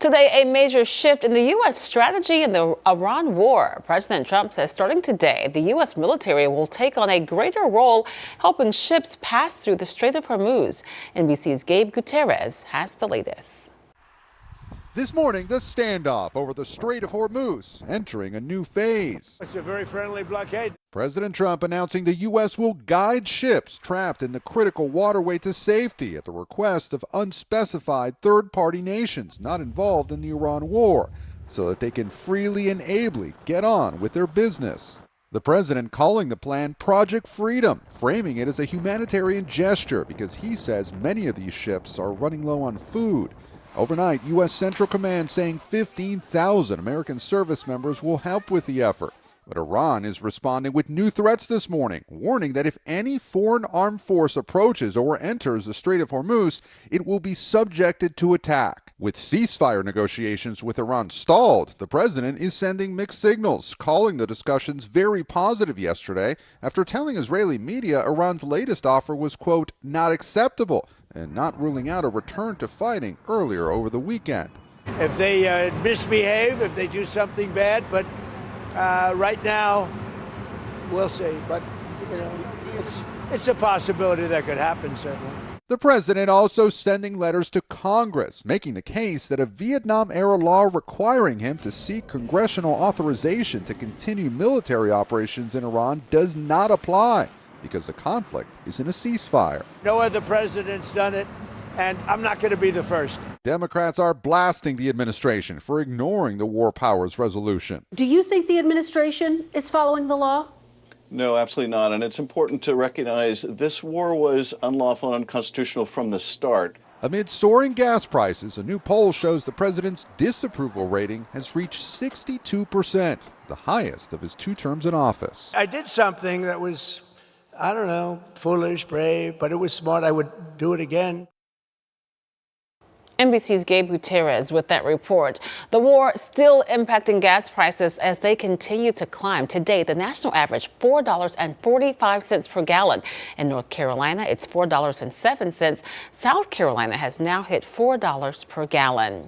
Today, a major shift in the U.S. strategy in the Iran war. President Trump says starting today, the U.S. military will take on a greater role helping ships pass through the Strait of Hormuz. NBC's Gabe Gutierrez has the latest. This morning, the standoff over the Strait of Hormuz entering a new phase. It's a very friendly blockade. President Trump announcing the U.S. will guide ships trapped in the critical waterway to safety at the request of unspecified third-party nations not involved in the Iran war, so that they can freely and ably get on with their business. The president calling the plan Project Freedom, framing it as a humanitarian gesture because he says many of these ships are running low on food. Overnight, U.S. Central Command saying 15,000 American service members will help with the effort. But Iran is responding with new threats this morning, warning that if any foreign armed force approaches or enters the Strait of Hormuz, it will be subjected to attack. With ceasefire negotiations with Iran stalled, the president is sending mixed signals, calling the discussions very positive yesterday after telling Israeli media Iran's latest offer was, quote, not acceptable, and not ruling out a return to fighting earlier over the weekend. If they misbehave, if they do something bad, but right now, we'll see. But, it's a possibility that could happen, certainly. The president also sending letters to Congress, making the case that a Vietnam-era law requiring him to seek congressional authorization to continue military operations in Iran does not apply because the conflict is in a ceasefire. No other president's done it, and I'm not going to be the first. Democrats are blasting the administration for ignoring the war powers resolution. Do you think the administration is following the law? No, absolutely not. And it's important to recognize this war was unlawful and unconstitutional from the start. Amid soaring gas prices, a new poll shows the president's disapproval rating has reached 62%, the highest of his 2 terms in office. I did something that was, I don't know, foolish, brave, but it was smart. I would do it again. NBC's Gabe Gutierrez with that report. The war still impacting gas prices as they continue to climb. Today, the national average $4.45 per gallon. In North Carolina, it's $4.07. South Carolina has now hit $4 per gallon.